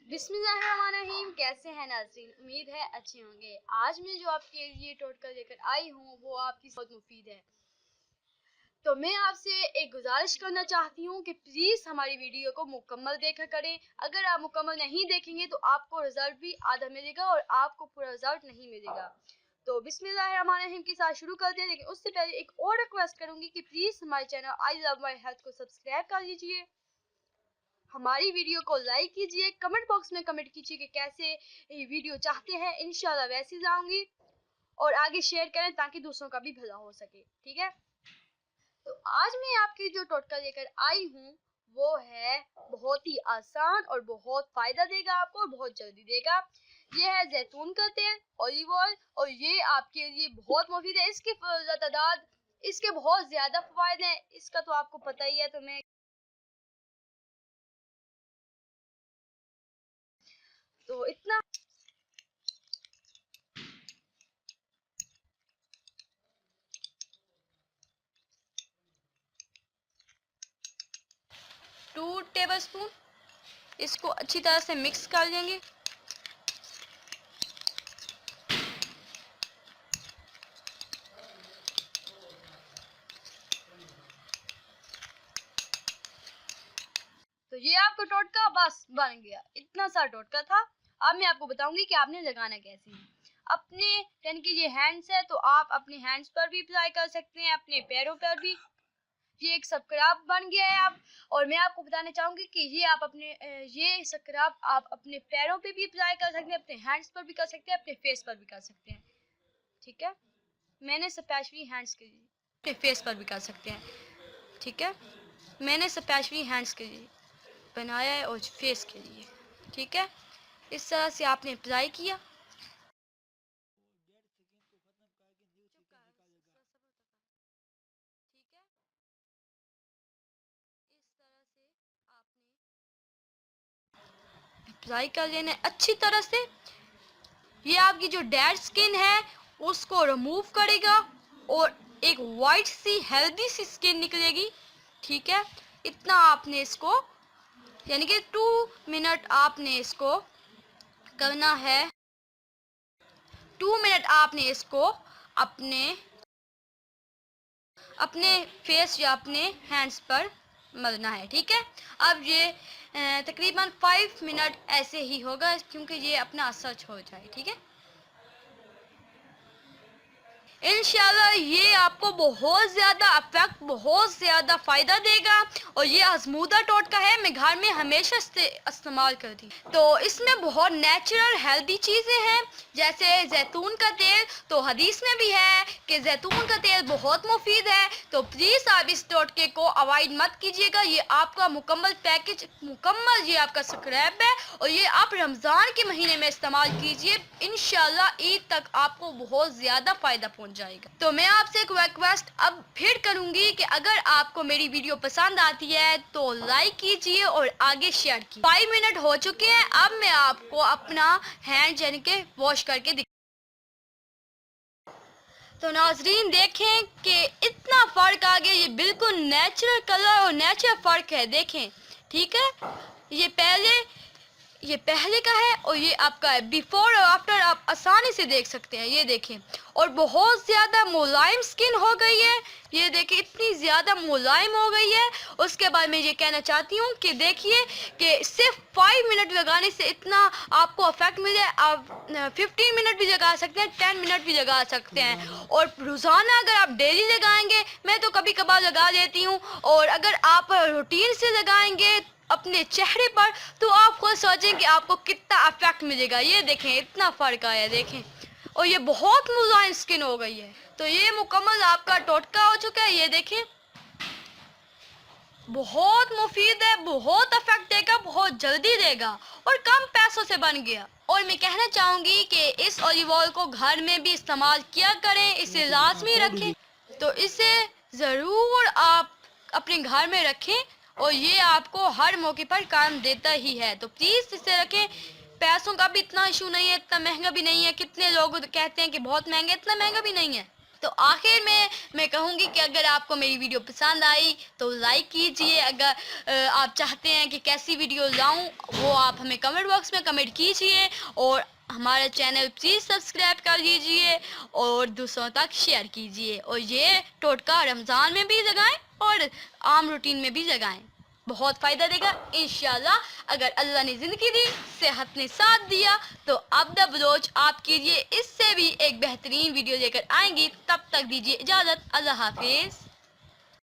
बिस्मिल्लाहिर्रहमानिर्रहीम। कैसे हैं नाज़रीन? उम्मीद है अच्छे होंगे। आज मैं जो आपके लिए टोटका लेकर आई हूँ वो आपकी बहुत मुफीद है। तो मैं आपसे एक गुजारिश करना चाहती हूँ कि प्लीज़ हमारी वीडियो को मुकम्मल देखा करें। अगर आप मुकम्मल नहीं देखेंगे तो आपको रिजल्ट भी आधा मिलेगा और आपको पूरा रिजल्ट नहीं मिलेगा। तो बिस्मिल्लाहिर्रहमानिर्रहीम के साथ शुरू करते हैं, लेकिन उससे पहले एक और रिक्वेस्ट करूँगी कि प्लीज़ हमारे channel I love my health को सब्सक्राइब कर लीजिए, हमारी वीडियो को लाइक कीजिए, कमेंट बॉक्स में कमेंट कीजिए कि कैसे ये वीडियो चाहते हैं। इंशाल्लाह वैसे लाऊंगी और आगे शेयर करें ताकि दूसरों का भी भला हो सके। ठीक है, तो आज मैं आपकी जो टोटका लेकर आई हूँ वो है बहुत ही आसान और बहुत फायदा देगा आपको और बहुत जल्दी देगा। ये है जैतून का तेल, ऑलिव ऑयल, और ये आपके लिए बहुत मुफीद है। इसकी तादाद, इसके बहुत ज्यादा फायदे हैं, इसका तो आपको पता ही है। तो मैं तो इतना 2 टेबलस्पून इसको अच्छी तरह से मिक्स कर लेंगे। तो ये आपका टोटका बस बन गया। इतना सा टोटका था। अब मैं आपको बताऊंगी कि आपने लगाना कैसे है। अपने यानी कि ये हैंड्स है तो आप अपने हैंड्स पर भी अप्लाई कर सकते हैं, अपने पैरों पर भी। ये एक स्क्रब बन गया है अब। और मैं आपको बताना चाहूंगी कि ये स्क्रब आप अपने पैरों पे भी अप्लाई कर सकते हैं, अपने हैंड्स पर भी कर सकते हैं, अपने फेस पर भी कर सकते हैं। ठीक है, मैंने स्पेशली हैंड्स के लिए, अपने फेस पर भी कर सकते हैं। ठीक है, मैंने स्पेशली हैंड्स के लिए बनाया है और फेस के लिए। ठीक है, इस तरह से आपने अप्लाई किया। ठीक है, इस तरह से आपने अप्लाई कर लेना है अच्छी तरह से। ये आपकी जो डेड स्किन है उसको रिमूव करेगा और एक वाइट सी हेल्दी सी स्किन निकलेगी। ठीक है, इतना आपने इसको यानी कि 2 मिनट आपने इसको करना है। 2 मिनट आपने इसको अपने अपने फेस या अपने हैंड्स पर मलना है। ठीक है, अब ये तकरीबन 5 मिनट ऐसे ही होगा क्योंकि ये अपना असर छोड़ जाए। ठीक है, इंशाल्लाह ये आपको बहुत ज़्यादा अफेक्ट, बहुत ज़्यादा फ़ायदा देगा। और ये आजमूदा टोटका है, मैं घर में हमेशा इस्तेमाल करती। तो इसमें बहुत नेचुरल हेल्दी चीज़ें हैं जैसे जैतून का तेल। तो हदीस में भी है कि जैतून का तेल बहुत मुफीद है। तो प्लीज़ आप इस टोटके को अवॉइड मत कीजिएगा। ये आपका मुकम्मल पैकेज, मुकम्मल ये आपका स्क्रैब है और ये आप रमज़ान के महीने में इस्तेमाल कीजिए। इंशाल्लाह ईद तक आपको बहुत ज़्यादा फ़ायदा पहुंच जाएगा। तो मैं आपसे एक रिक्वेस्ट अब फिर करूंगी कि अगर आपको मेरी वीडियो पसंद आती है तो लाइक कीजिए और आगे शेयर कीजिए। 5 मिनट हो चुके हैं। अब मैं आपको अपना हैंड यानी के वॉश करके तो नाजरीन देखें कि इतना फ़र्क आ गया। ये बिल्कुल नेचुरल कलर और नेचुरल फ़र्क है, देखें। ठीक है, ये पहले का है और ये आपका है। बिफोर और आफ्टर आप आसानी से देख सकते हैं। ये देखें, और बहुत ज़्यादा मुलायम स्किन हो गई है। ये देखिए इतनी ज़्यादा मुलायम हो गई है। उसके बाद मैं ये कहना चाहती हूँ कि देखिए कि सिर्फ 5 मिनट लगाने से इतना आपको इफेक्ट मिले। आप 15 मिनट भी लगा सकते हैं, 10 मिनट भी लगा सकते हैं। और रोज़ाना अगर आप डेली लगाएंगे, मैं तो कभी कभार लगा लेती हूँ, और अगर आप रूटीन से लगाएंगे अपने चेहरे पर तो आप खुद सोचें कि आपको कितना इफेक्ट मिलेगा। ये देखें इतना फ़र्क आया, देखें, और ये बहुत मुलायम स्किन हो गई है। तो ये मुकम्मल आपका टोटका हो चुका है। ये देखें, बहुत मुफीद है, बहुत इफेक्ट देगा, बहुत जल्दी देगा और कम पैसों से बन गया। और मैं कहना चाहूँगी कि इस ऑलिव ऑयल को घर में भी इस्तेमाल किया करें, इसे लाजमी रखें। तो इसे ज़रूर आप अपने घर में रखें और ये आपको हर मौके पर काम देता ही है। तो प्लीज़ इसे रखें। पैसों का भी इतना इशू नहीं है, इतना महंगा भी नहीं है। कितने लोग कहते हैं कि बहुत महंगा, इतना महंगा भी नहीं है। तो आखिर में मैं कहूँगी कि अगर आपको मेरी वीडियो पसंद आई तो लाइक कीजिए। अगर आप चाहते हैं कि कैसी वीडियो लाऊं वो आप हमें कमेंट बॉक्स में कमेंट कीजिए, और हमारा चैनल प्लीज़ सब्सक्राइब कर लीजिए और दूसरों तक शेयर कीजिए। और ये टोटका रमज़ान में भी लगाएं और आम रूटीन में भी लगाएं, बहुत फ़ायदा देगा इंशाल्लाह। अगर अल्लाह ने ज़िंदगी दी, सेहत ने साथ दिया, तो अब द बलोच आपके लिए इससे भी एक बेहतरीन वीडियो लेकर आएंगी। तब तक दीजिए इजाज़त। अल्लाह हाफिज़।